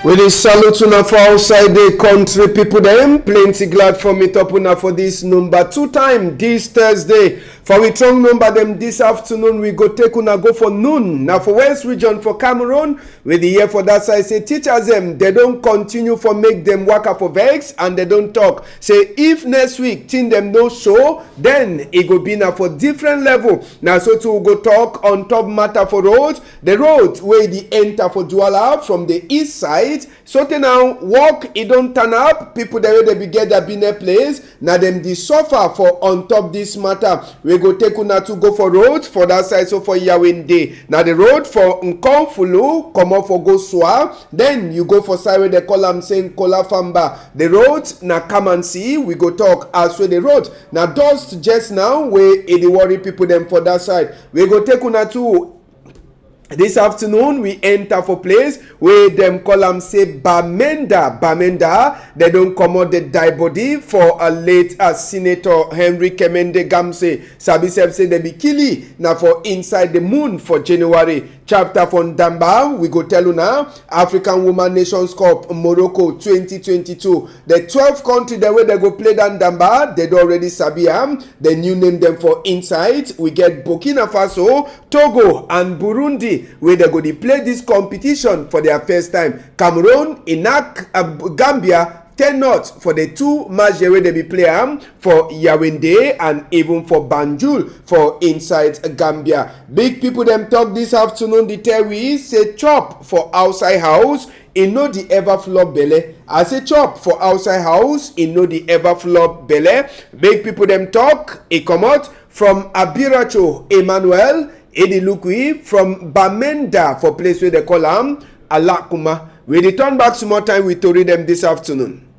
We dey salute una for outside the country people dem. Plenty glad for meet up una for this number 2 time this Thursday. For we strong number dem this afternoon, we go take una go for noon. Now for West Region for Cameroon, we dey hear for that side say teachers dem, they don continue for make dem waka for vex and they don talk. Say if next week thing dem no show, then e go be na for different level. Now so too we go talk on top matter for road. The road wey dey enter for Douala from the east side. So now work e don turn up. People there wey dey be get their business place. Now them dey suffer for on top this matter. We go take una to go for road for that side. So for Yawende. Now the road for Nkonfulu come up for Gosua. Then you go for side where they call am saying Kola Famba. The road na come and see. We go talk as well the road. Now dust just now where e dey worry people them for that side. We go take una to this afternoon. We enter for place where them call am say Bamenda. They don't come out the die body for a late Senator Henry Kemende Gamse. Sabi say they be killy now for inside the moon for January. Chapter from Damba, we go tell you now. African Women Nations Cup Morocco 2022. The 12th country the way they go play down Damba, they don't already sabi am. The new name them for inside. We get Burkina Faso, Togo, and Burundi where they go to play this competition for their first time. Cameroon, Gambia. 10 not for the 2 matches where they be play for Yawende and even for Banjul for inside Gambia. Big people them talk this afternoon. The tell we say chop for outside house. E no the ever flop belle. I say chop for outside house. E no the ever flop belle. Big people them talk. E come out from Abiracho Emmanuel Edilukui from Bamenda for place where they call Alakuma. We return back some more time with Tori them this afternoon.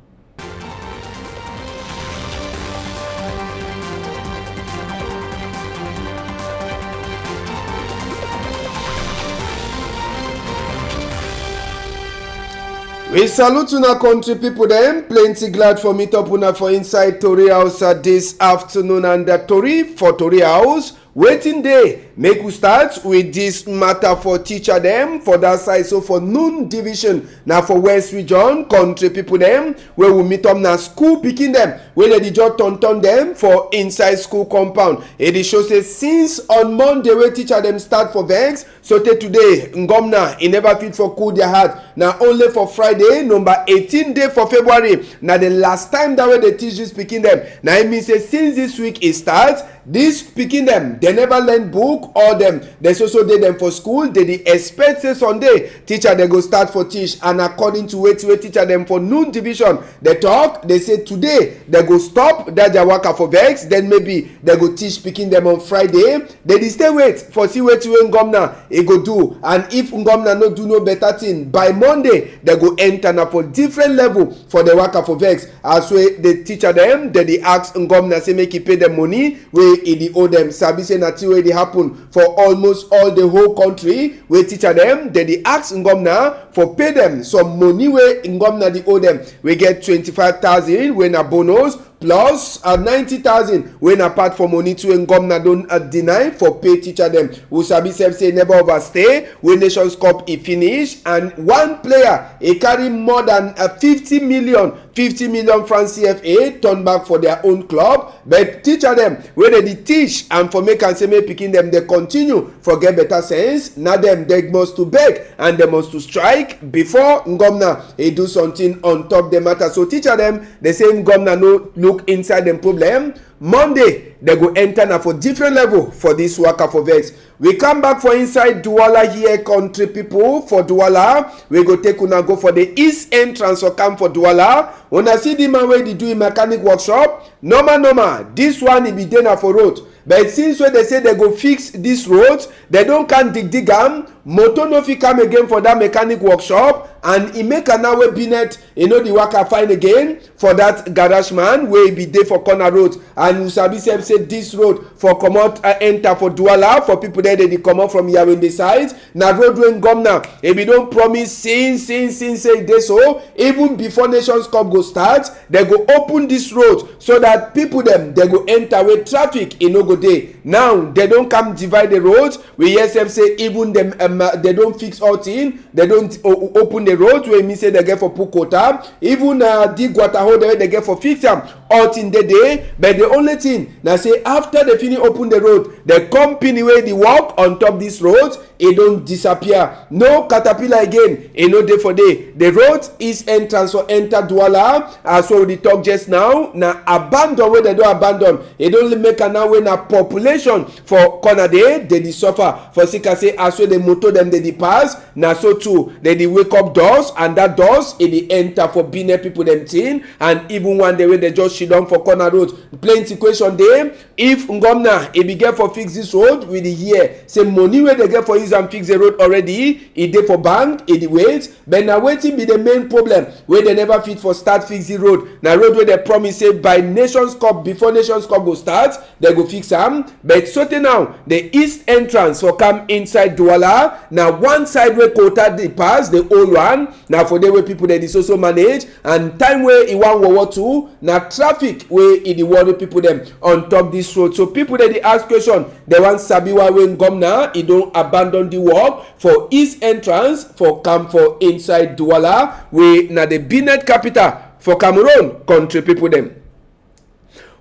We salute una country people dem. Plenty glad for meet up una for inside Tori House this afternoon. And the Tori for Tori House waiting day. Make we start with this matter for teacher them for that side. So for noon division now for West Region country people them where we meet up na school picking them where they just turn them for inside school compound. It shows say since on Monday where teacher them start for vex. So today Ngomna e never fit for cool their heart. Now only for Friday number 18 day for February. Now the last time that way they teach this picking them. Now it means say since this week it starts. This picking them, they never learn book or them. They also did them for school. They expect say Sunday teacher they go start for teach, and according to wait teacher them for noon division. They talk. They say today they go stop that their worker for vex. Then maybe they go teach picking them on Friday. They stay wait for see what Ngomna he go do, and if Ngomna no do no better thing by Monday they go enter na for different level for the worker for vex. As way the teacher them they ask Ngomna say make he pay them money where e owe them. Sabi say na thing wey dey happen for almost all the whole country. Wey teacher them they ask Ngomna for pay them some money wey Ngomna dey owe them. We get 25,000 wey na bonus plus 90,000 when apart from money to Ngomna don't deny for pay teacher them. Who sabi say never overstay when Nations Cup e finish, and one player he carry more than 50 million francs CFA turn back for their own club. But teacher them where they teach and for make and say make picking them they continue for get better sense. Now them they must to beg and they must to strike before Ngomna he do something on top the matter. So teacher them they say Ngomna no look inside them problem. Monday they go enter now for different level for this worker for vex. We come back for inside Douala here country people. For Douala we go take una go for the east end transfer camp for Douala. Una see the man where they do a mechanic workshop. Normal this one he be there for road. But since when they say they go fix this road, they don't can dig am. Motor no fit come again for that mechanic workshop, and he make an hour binet the worker fine again for that garage man where he be there for corner road. And Usabi say this road for come out enter for Douala for people there they come out from Yawende side. Now road when Ngomna if we don't promise since say this so even before Nations Cup go start, they go open this road so that people them they go enter with traffic no go dey. now they don't come divide the roads. We hear them say even them they don't fix all thing, they don't open the roads wey mean say they get for put quota, even dig water hole the way they get for fix them all thing they dey. But the only thing na say after they finish open the road, the company wey dey work on top this road, e don disappear. No caterpillar again, e no dey for day. The road is entrance for enter Douala, as what we talk just now, na abandon wey they don abandon. E don make am now wey na population for corner dey dey suffer. For sika say as wey the motor dem dey pass, na so too they dey wake up doors, and that doors e dey enter for Benin people dem thing. And even one day wey they just shit down for corner road, plenty question dey. If Ngomna e be get for fix this road, we dey hear say money wey they get for use and fix the road already, e dey for bank, e dey wait. But na wetin be the main problem wey they never fit for start fix the road? Na road wey they promise say by Nations Cup, before Nations Cup go start, they go fix am. But so now the east entrance for come inside Douala, na one side wey quota dey pass, the old one, na for the way people dey also manage. And time wey e wan World War II, na traffic wey e dey worry people dem on top this road. So people dey ask question, they wan sabi why when Gomna e don abandon the work for east entrance for come for inside Douala, wey na the Benin capital for Cameroon country people dem.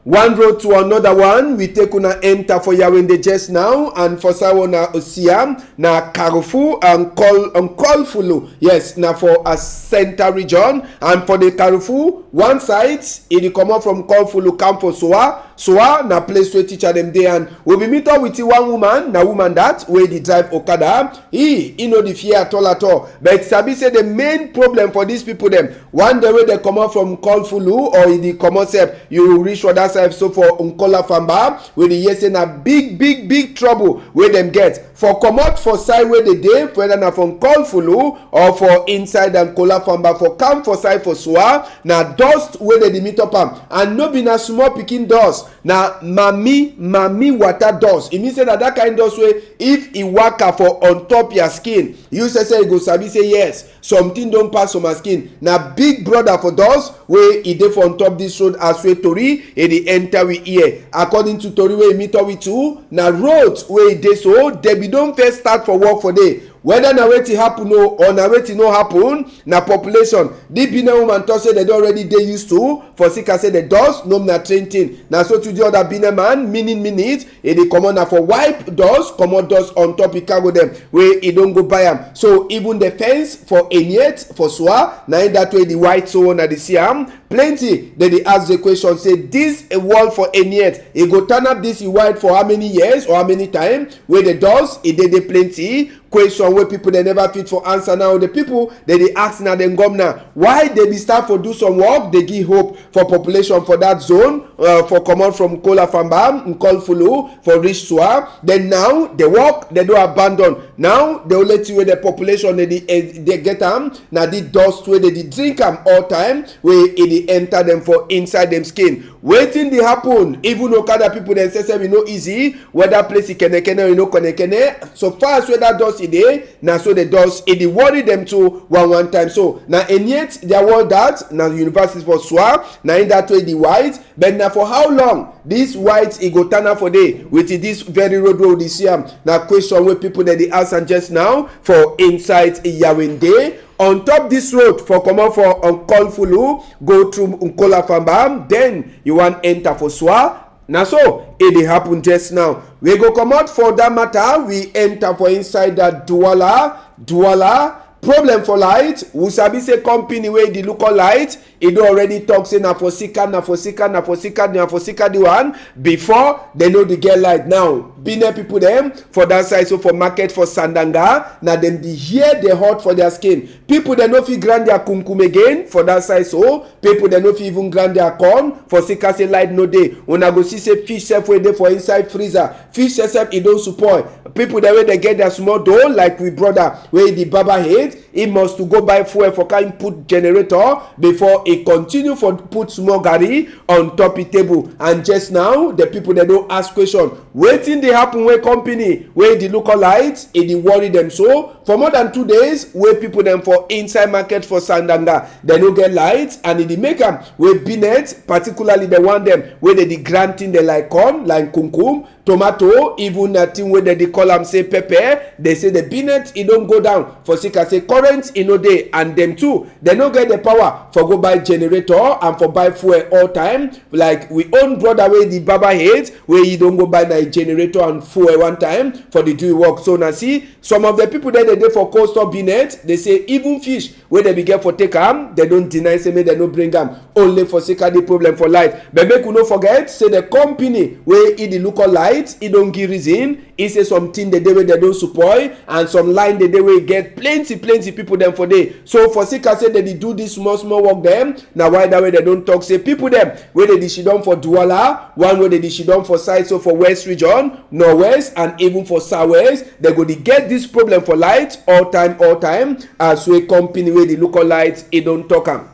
One road to another one, we take una enter for Yaoundé just now, and for Sawana Osiam, na Carrefour and Kolfulu. Yes, na for a center region, and for the Carrefour, one side, it come out from Kolfulu, come for Soa, na place where teacher them there, and we be meet up with one woman, na woman that, where they drive Okada, he know the fear at all. But Sabi say the main problem for these people them, one day where they come out from Kolfulu, or the come out, you reach for that. So for Nkola Famba, where the yes in a big trouble where them get for come out for side where they dey, whether na from Kolfulu or for inside Nkola Famba for come for side for Soa, na dust where they meet up and no be na small picking dust, na mami water dust. It means that kind dust way if e waka for on top your skin, you say you go sabi say yes, something don't pass on my skin. Na big brother for dust where e dey for on top this road as way Tori e dey enter we here. According to Tori wey meet up with too, na road where e dey so they be don first start for work for day. Whether na wetin happen or na wetin no happen, na population. The Benin woman talk say they don already dey used to. For sika say the dust no na train thing. Na so to the other Benin man, minute, e dey comot na for wipe dust, comot dust on top e cargo them where e don go buy am. So even the fence for Eniet, for Soa, na in that way the white so na the see am. Plenty they dey ask the question say this a wall for Eniet, e go turn up this white for how many years or how many time? Where the dust e dey plenty. Question where people they never fit for answer. Now the people they ask now them governor why they be start for do some work, they give hope for population for that zone, for come out from Kola Famba, Nkolfulu, for reach Soa. Then now the work they do abandon. Now they will let you where the population they get them. Now the dust where they drink them all time, where it enter them for inside them skin. Waiting they happen. Even Okada people then say we know easy whether place it can you know connect. So far as where that dust day, now so the dust it worry them to one time. So now and yet they want that now the university for Soa, now in that way the white, but now for how long this white it go turn up for day with this very road this year. Now question where people that they ask and just now for inside Yaoundé. On top this road for come out for Kolfulu, go through Nkola Famba, then you want enter for Soa. Now so it dey happen just now. We go come out for that matter. We enter for inside that Douala. Problem for light. We sabi say company wey the local light. It already talk say na for sika the one before they know the get light. Now Benin people them for that side, so for market for Sandanga, now them be here they hot for their skin. People they no fit grind their kumkum again for that side, so people they no fit even grind their corn for sika say light no day. Una go see say fish self wey dey for inside freezer, fish self it don't spoil. People that way they get their small dough like we brother where the baba hate, he must to go buy fuel for kind put generator before it continue for put small garri on top the table. And just now the people they don't ask question waiting they happen where company where the local lights it dey worry them. So for more than 2 days where people them for inside market for Sandanga they no get lights, and it dey make them where Binet particularly the one them where they granting the like corn like kunkum tomato, even a thing where they call am say pepper, they say the peanut e don go down for sika say current e no dey, and them too they no get the power for go buy generator and for buy fuel all time. Like we own brother wey the baba hate, where you don't go buy na generator and fuel one time for the do work. So now see some of the people that they dey for cold store peanut, they say even fish wey they be get for take am, they don't deny say make they no bring am only for sika the problem for light. But make we no forget say the company wey e dey look all light, e don give reason. E say something the day wey they don spoil, and some line the day wey get plenty people them for day. So for sika say they dey do this small work them. Now why that way they don't talk say people them wey they dey shidon for Douala, one way they dey shidon for side so for west region, northwest, and even for southwest, they go dey get this problem for light all time as we company wey dey look all light e don talk am.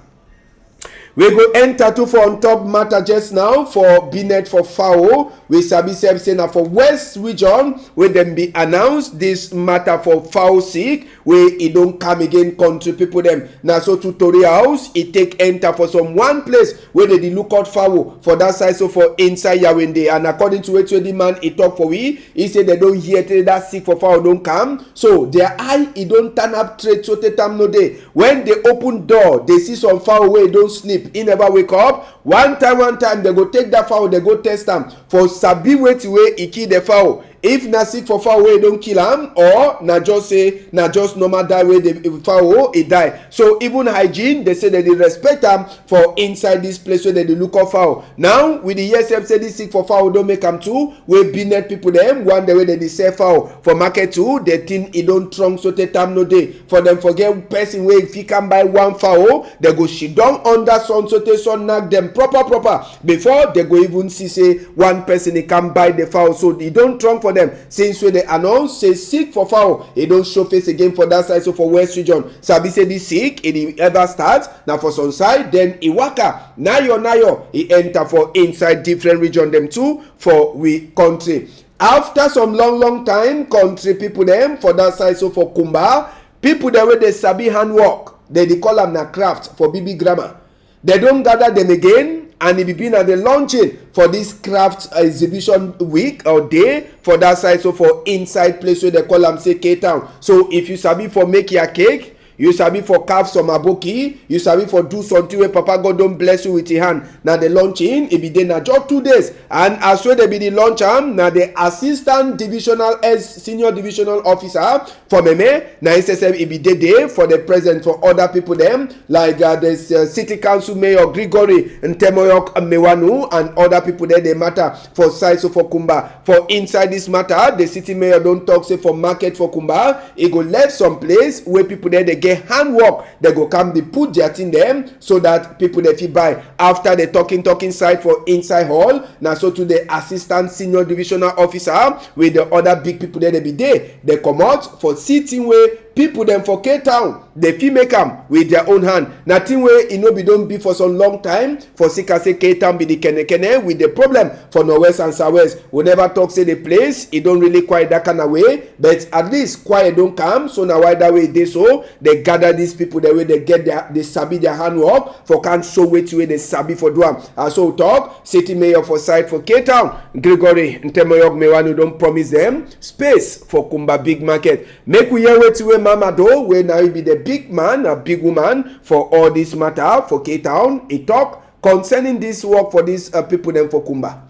We go enter to for on top matter just now for Binet for fowl. We sabi say na for west region where them be announced this matter for fowl sick where it don't come again country people them. Now so to Tori house it take enter for some one place where they look out fowl for that side, so for inside Yawende. And according to what the man he talk for we, he said they don't hear that sick for fowl don't come. So their eye it don't turn up trade so te tam no day. When they open door, they see some fowl where don't sleep. He never wake up. One time they go take that fowl, they go test them for sabi wait way he kill the fowl. If na sick for fowl wey don't kill am, or na just normal die wey the fowl e die. So even hygiene, they say that they respect am for inside this place where they look for fowl. Now with the ESM say this sick for fowl don't make am too. We Binet people them one the way they sell fowl for market too. They think it don't trunk so te time no day for them forget person wey if he can buy one fowl, they go shit down under sun so te sun knock them proper before they go even see say one person he can buy the fowl. So they don't trunk for them since when they announce say sick for fowl, it don't show face again for that side. So for west region, sabi say this sick it ever start now for some side, then iwaka nayo he enter for inside different region them too for we country. After some long time, country people them for that side, so for Kumba people the way they sabi handwork, they call them na craft for BB grammar. They don't gather them again. And it be been at the launching for this craft exhibition week or day for that side, so for inside place where they call them say K-Town. So if you sabi for make your cake, you sabi for carve some aboki, you sabi for do something where Papa God don't bless you with your hand. Now the launching it be then just 2 days, and as well they be the launch now the assistant divisional as senior divisional officer for Meme. Now SSM it be day for the president for other people them like there's city council mayor Gregory and Temoyok Mewanu and other people there they matter for side. So for Kumba for inside this matter, the city mayor don't talk say for market for Kumba, it go left some place where people there they get handwork, they go come they put their thing them so that people they fit buy after the talking side for inside hall. Now so to the assistant senior divisional officer with the other big people there they be there, they come out for sitting where people them for K-Town, they fit make them with their own hand. Nothing where it no be don't be for some long time for sika say K-Town be the kene with the problem for northwest and southwest. We never talk say the place it don't really quiet that kind of way, but at least quiet don't come. So now why that way they so they gather these people the way they get they sabi their handwork for can't show wait way they sabi for do am. And so talk city mayor for side for K-Town Gregory and Temoyok Mewanu don't promise them space for Kumba big market. Make we hear wait way Mama do where now he be the big man, a big woman for all this matter for K-Town. He talk concerning this work for these people them for Kumba.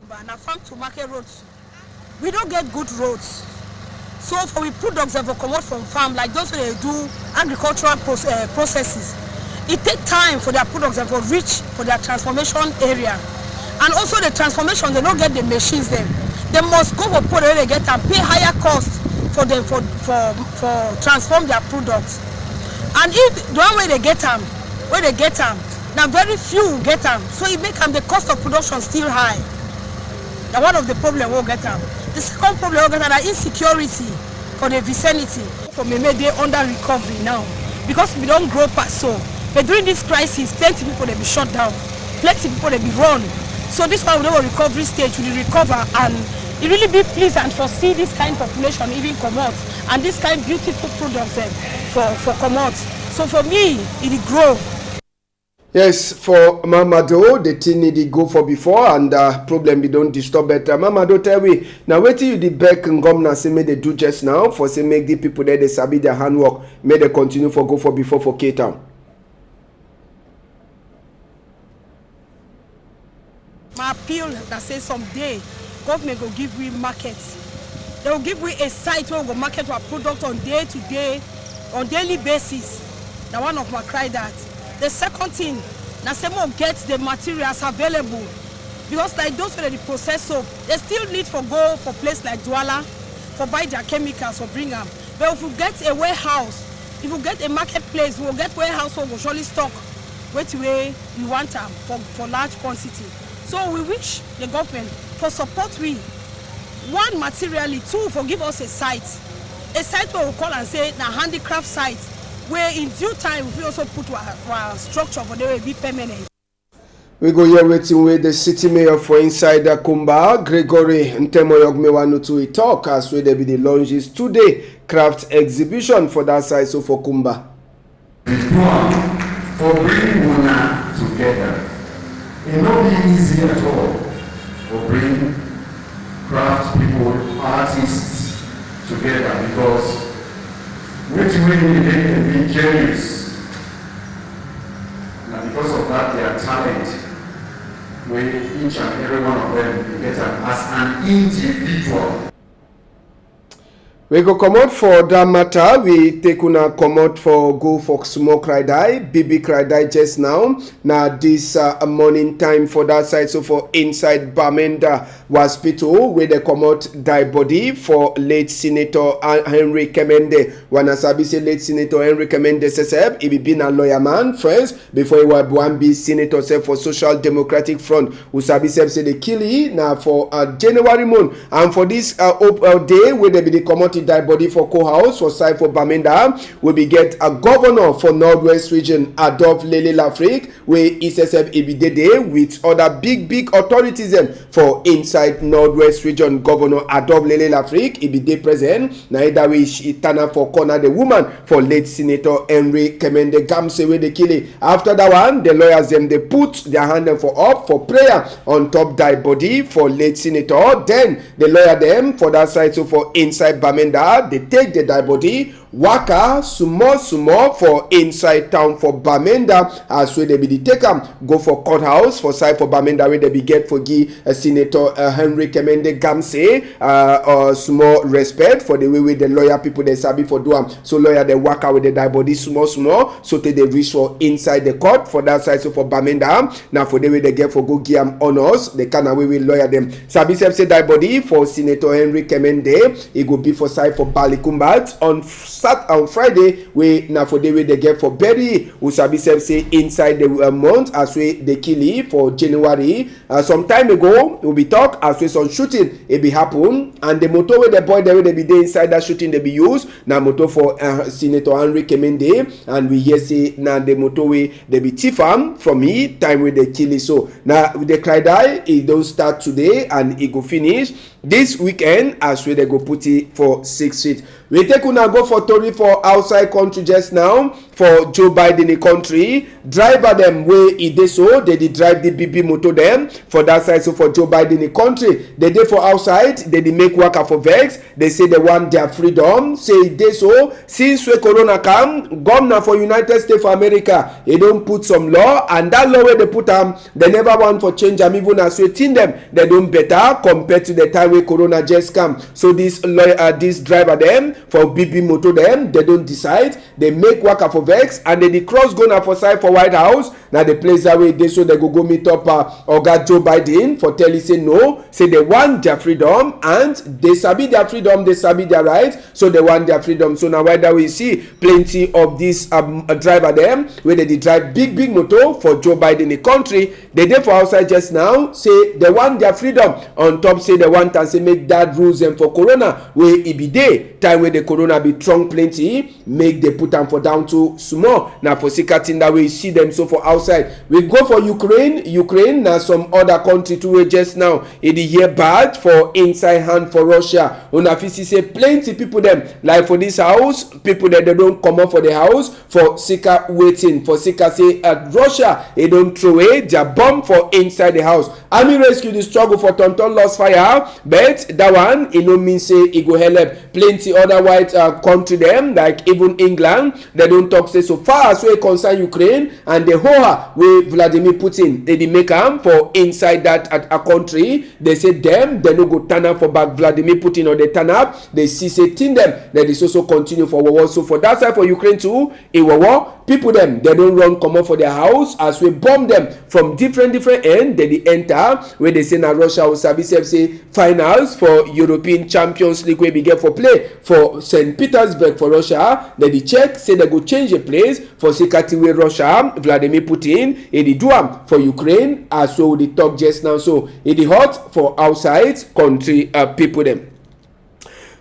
Now farm to market roads, we don't get good roads. So for we products that will come out from farm, like those who do agricultural processes, it take time for their products that will reach for their transformation area. And also the transformation, they don't get the machines then. They must go for put they get and pay higher costs for them for transform their products. And if the one way they get them, now very few get them, so it make them the cost of production still high. Now one of the problem we'll get them. The second problem we'll get them is insecurity for the vicinity. For me, they under recovery now because we don't grow past so. But during this crisis, plenty people they be shut down, plenty people they be run. So this one we know recovery stage will recover, and it really be pleasant for see this kind of population even come out and this kind of beautiful products for come out. So for me, it grow. Yes, for Mamado, the thing need go for before and problem be don't disturb better. Mamado tell we now wait till you the back and governor say make they do just now for say make the people there they sabi their handwork, may they continue for go for before for K-Town. My appeal that says someday government go give we market. They will give we a site where we go market our product on day to day, on daily basis. Now one of my cry that. The second thing, na say more get the materials available because like those for the process soap, they still need for go for place like Douala for buy their chemicals or bring them. But if we get a warehouse, if we get a marketplace, we will get warehouse where we will surely stock which way we want them for large quantity. So we wish the government for support we. One, materially, two, for give us a site where we call and say na handicraft site. Where in due time we also put our structure for the way be permanent. We go here waiting with the city mayor for inside Kumba, Gregory Ntemoyogmewanu to talk as where there be the launches today craft exhibition for that side so for Kumba. For bringing Una together, it not be easy at all for bring craft people, artists together because which really they be genius. And because of that, their talent, where each and every one of them get as an individual. We go come out for that matter. We take una come out for go for small cry die, baby cry die just now. Now this morning time for that side. So for inside Bamenda Hospital, where they come out die body for late Senator Henry Kemende. Wanna sabi say late Senator Henry Kemende seseb. He be been a lawyer man first before he was one be senator say for Social Democratic Front. Who sabi say they kill he now for January month and for this day where they be the come out die body for co-house for side for Bamenda will be get a governor for Northwest region Adolphe Lele Lafrique where SSF Ebidede with other big authorities for inside Northwest region Governor Adolphe Lele Lafrique Ebide present na either way she turn for corner the woman for late Senator Henry Kemende Gamse where they kill it. After that one the lawyers them they put their hand for up for prayer on top die body for late Senator. Then the lawyer them for that side so for inside Bamenda they take the die body waka small for inside town for Bamenda as where they be the take go for courthouse for side for Bamenda where they be get for give Senator Henry Kemende Gamse small respect for the way the lawyer people they sabi for do so lawyer they waka with the die body small so they reach for inside the court for that side so for Bamenda now for the way they get for go give honors they can away with lawyer them sabi say die body for Senator Henry Kemende it go be for side for Balikumbat on Friday we na for the way they get for Berry who sabi say inside the month as we they kill for January some time ago we be talk as we some shooting it be happen and the motor where the boy they be there inside that shooting they be used na motor for Senator Henry Kemende and we hear say na the motor way they be tifam from me time where they kill it so now the cry die it don't start today and it go finish this weekend as we they go put it for 6 feet. We take una go for Tori for outside country just now for Joe Biden the country. Driver them way e dey so they drive the BB motor them for that side so for Joe Biden the country. They dey for outside they make worker for vex. They say they want their freedom. Say e dey so since we corona come governor for United States of America he don't put some law and that law where they put they never want for change them even as we think them they don't better compared to the time where corona just come. So this lawyer this driver them for BB motor them they don't decide they make worker for vex and then the cross gonna for side for White House now the place that way they so they go meet up Oga Joe Biden for tell you say no say they want their freedom and they sabi their freedom they sabi their rights so they want their freedom so now why that we see plenty of this driver them where they drive big motor for Joe Biden the country they dey for outside just now say they want their freedom on top say they want and say make that rules them for corona where it be day time where the corona be strong plenty make they put them for down to small na for sika thing that way you see them so for outside. We go for Ukraine na some other country too wey just now e dey hear bad for inside hand for Russia. Una fit see say plenty people dem like for this house, people dem dey don comot for the house for sika waiting for sika say Russia e don throw away their bomb for inside the house. Army rescue the struggle for tonton lost fire, but that one e no mean say e go help plenty other white country dem like even England. They don talk say so far as wey concern Ukraine and the horror wey Vladimir Putin dey make am for inside that a country, they say dem no go turn up for back Vladimir Putin or they turn up they see say tin dem that is also continue for war. So for that side for Ukraine too, a war people dem they don run comot for their house as we bomb them from different end. They enter where they say na Russia will sabi sef say finals for European Champions League wey be get for play for St. Petersburg for Russia. They check say they go change the place for Sikati wey Russia Vladimir Putin e dey do am for Ukraine as so we dey talk just now. So e dey hot for outside country people dem.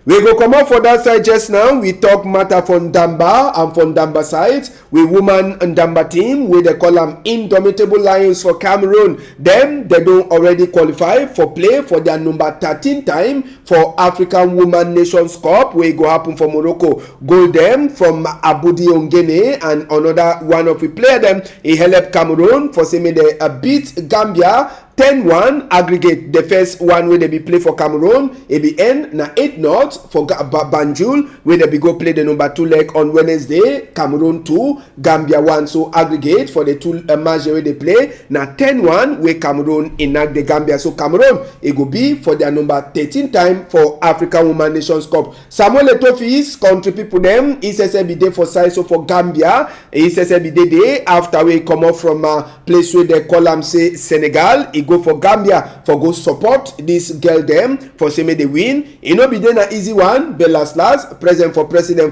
We go comot for that side just now. We talk matter for Ndamba and for Ndamba side. We woman Ndamba team wey they call them Indomitable Lions for Cameroon. Them they don't already qualify for play for their number 13 time for African Women Nations Cup wey go happen for Morocco. Goal them from Abudi Ongene and another one of the player them he help Cameroon for say me they beat Gambia 10-1 aggregate. The first one where they be play for Cameroon e be end na 8-0 for Banjul where they be go play the number 2 leg on Wednesday. Cameroon 2 Gambia 1. So aggregate for the two match where they play na 10-1 where Cameroon enact the Gambia. So Cameroon it go be for their number 13 time for African Women Nations Cup. Samuel Etofi's country people them ESSB day for size so for Gambia ESSB day after we come up from place where they call them say Senegal. Go for Gambia for go support this girl them for say may they win. It no be then an easy one, but last president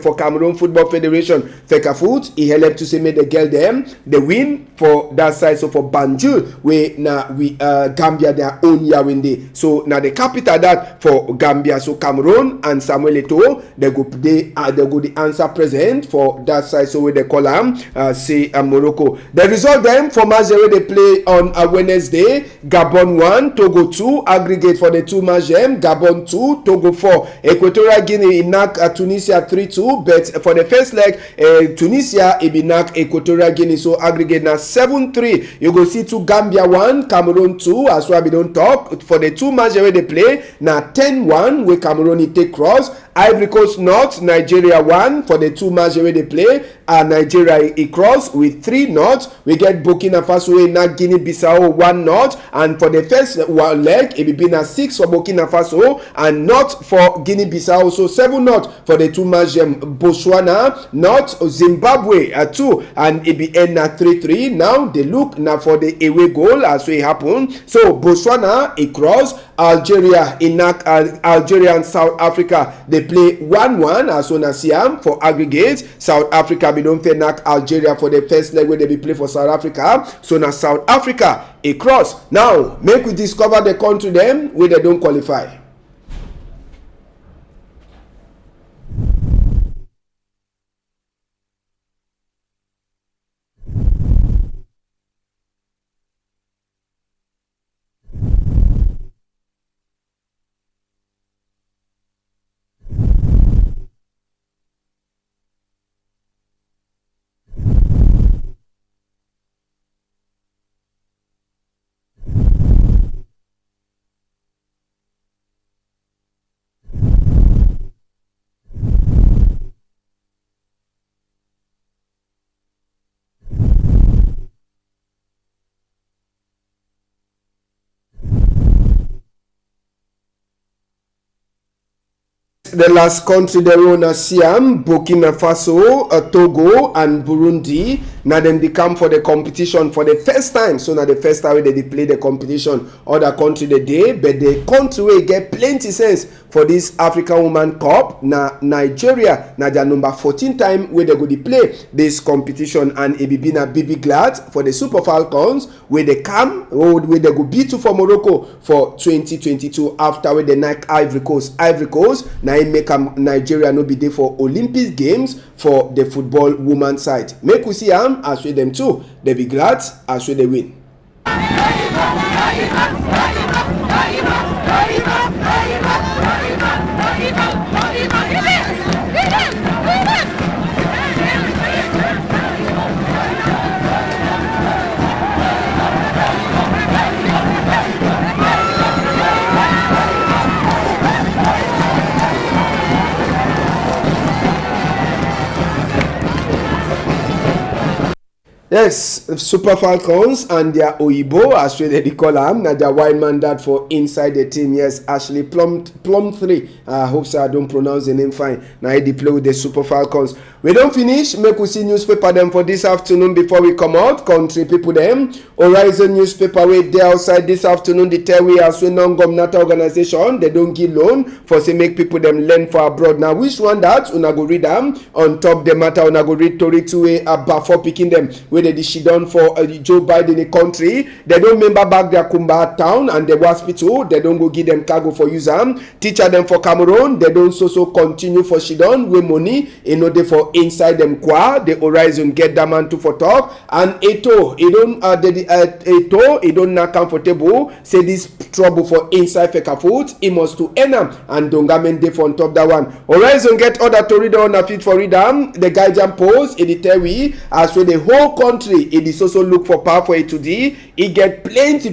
for Cameroon Football Federation Fecafoot he helped to say may the girl them they win for that side. So for Banjul where na we Gambia their own Yaoundé. So now the capital that for Gambia. So Cameroon and Samuel Eto'o they go the answer present for that side. So where they call them say Morocco. The result them for match where they play on Wednesday. Gabon 1, Togo 2, aggregate for the two match them. Gabon 2, Togo 4. Equatorial Guinea knock Tunisia 3-2, but for the first leg, Tunisia it be knock Equatorial Guinea. So aggregate now 7-3. You go see to Gambia 1, Cameroon 2. As well we don't talk for the two match where they play. Now 10-1 where Cameroon it take cross. Ivory Coast North, Nigeria 1 for the two match where they play. And Nigeria it cross with 3-0. We get Burkina Faso and Guinea Bissau 1-0. And for the first leg, it will be na 6 for Burkina Faso and not for Guinea Bissau. So 7-0 for the two match. Botswana, not Zimbabwe 2, and it be end na 3-3. Now they look now for the away goal as it happen. So Botswana it cross. Algeria Algeria and South Africa they play 1-1 as soon as Siam for aggregate. South Africa be don't knock Algeria for the first leg where they be play for South Africa. So now South Africa a cross. Now make we discover the country them where they don't qualify. The last country they wanna Siam, Burkina Faso, Togo and Burundi. na dem dey come for the competition for the first time. So na the first time wey dem dey play the competition. Other country dey dey, but the country wey get plenty sense for this African Women Cup na Nigeria. Na their number 14 time wey dem go dey play this competition, and e be na BB glad for the Super Falcons wey dey come wey dem go beat for Morocco for 2022 after wey dem knack Ivory Coast na im make am Nigeria no be dey for Olympic Games for the football woman side. Make we see am as wey dem too dey be glad as wey dey win. Yes, Super Falcons and their Oyibo, as we dey call am, na their wine man that for inside the team. Yes, Ashley Plum 3. I hope so I don't pronounce the name fine. Now he dey play with the Super Falcons. We don't finish. Make we see newspaper them for this afternoon before we come out. Country people them. Horizon newspaper wey dey outside this afternoon. They tell we as we non-governmental organization, they don't give loan for say make people them learn for abroad. Now which one that una go read them on top the matter? Una go read Tori 2 about for picking them. Wey dey she done for Joe Biden in country. They don't remember back their Kumba town and the hospital. They don't go give them cargo for use am. Teacher them for Cameroon. They don't so continue for she done with money in order for inside them qua the Horizon get that man to for talk. And Eto he don't not comfortable. Say this trouble for inside Feka food. He must to Enam and Dongamen dey for on top that one. Horizon get other to read on a fit for read am. The guidance post in the Terry as well the whole country. It is also look for power for it today. He get plenty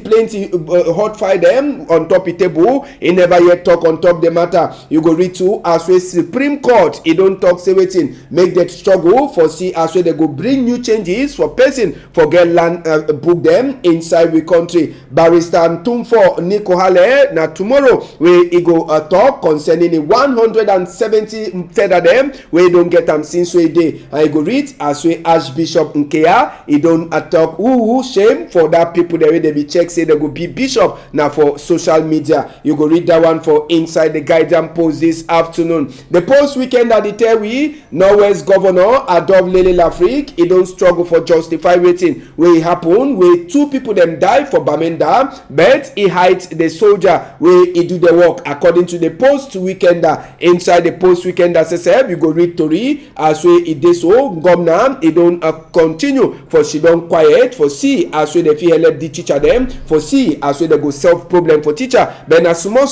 hot fire them on top the table. He never yet talk on top the matter. You go read to as well Supreme Court. He don't talk say wetin make that struggle for see as well they go bring new changes for person for get land book them inside we country. Barrister Ntumfo Nico Hale na tomorrow where he go talk concerning the 170 further them where don't get them since we day. I go read as well Archbishop Nkea. He don't talk shame for that people there they be check say they go be bishop now for social media. You go read that one for inside the guidance post this afternoon. The post weekend at the Terry Norwest governor Adolphe Lele Lafrique. He don't struggle for justify waiting where it happen where two people them die for Bamenda, but he hide the soldier where he do the work according to the post weekender. Inside the post weekender SSF you go read Tori as way it is so governor he don't continue for she don't quiet for see as way they feel help the teacher them for see as way they go solve problem for teacher then as small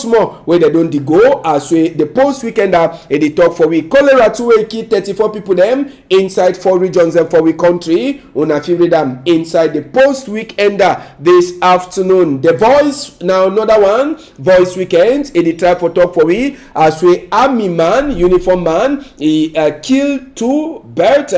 where they don't go as way the post weekender they talk for we cholera 2 key 34 people them inside 4 regions and for we country una feel read them inside the post weekender this afternoon. The voice now another one voice weekend they try for talk for we as we army man uniform man he killed 2 birds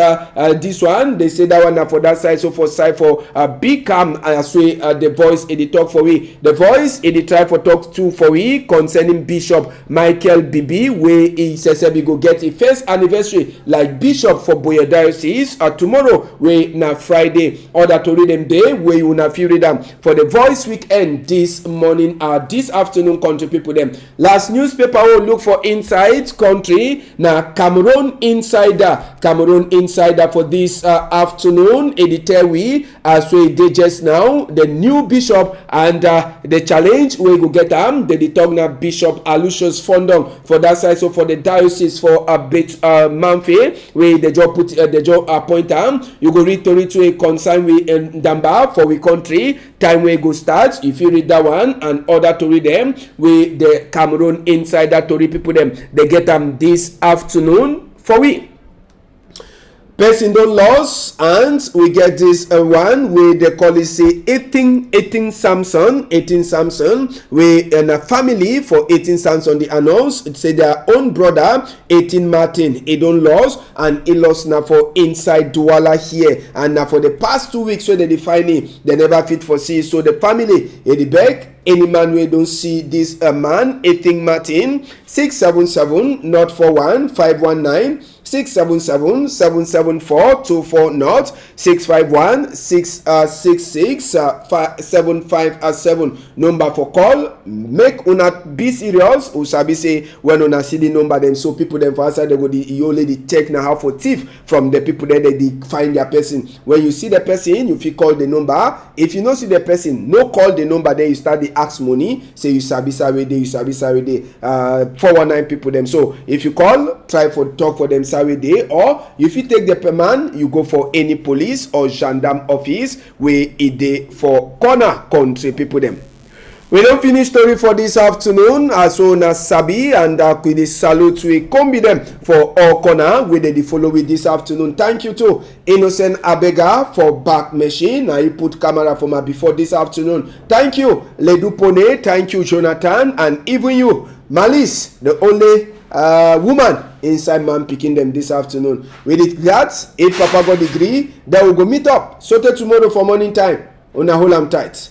this one they say that one for that side so for side for big cam as we the voice they talk for we the voice they try for talk to for we concerning Bishop Michael Bibi where he says we go get a first anniversary like bishop for Boya Diocese tomorrow where na Friday order to read them day where you na feel read them for the voice weekend this morning this afternoon country people them. Last newspaper will look for inside country na Cameroon Insider for this afternoon editor we as we did just now the new bishop and the challenge we go get them the talk na Bishop Alucius Fondong for that side so for the diocese for a bit Manfe where the job put the job appoint them you go read Tori to a concern we Damba for we country time we go start if you read that one and order to read them with the Cameroon Insider Tori people them they get them this afternoon for we. Person don't lose and we get this one where they call it say 18 Samson we in a family for 18 Samson the announce it say their own brother 18 Martin he don't lose and he lost now for inside Douala here and now for the past 2 weeks so they define it they never fit for see so the family the back any man we don't see this man 18 Martin 677 not 41 519 677 774 240 651 666 7507 number for call. Make una be serious. Usabi say when una see the number them, so people them for outside they go you only the check now how for thief from the people there they find their person. When you see the person, you fit call the number. If you don't see the person, no call the number. Then you start the ask money. Say you sabi Saturday, you sabi Saturday. 419 people them. So if you call, try for talk for them Saturday, or if you take the man, you go for any police or gendarme office where it dey for corner country people them. We don't finish story for this afternoon. As soon as Sabi and we dey salute we combi them for all corner. We dey follow with this afternoon. Thank you to Innocent Abega for back machine. Now you put camera for me before this afternoon. Thank you Ledu Pone. Thank you Jonathan, and even you Malice, the only woman inside man picking them this afternoon. With it that, if Papa God agree, then we'll go meet up. So till tomorrow for morning time. Una hold am tight.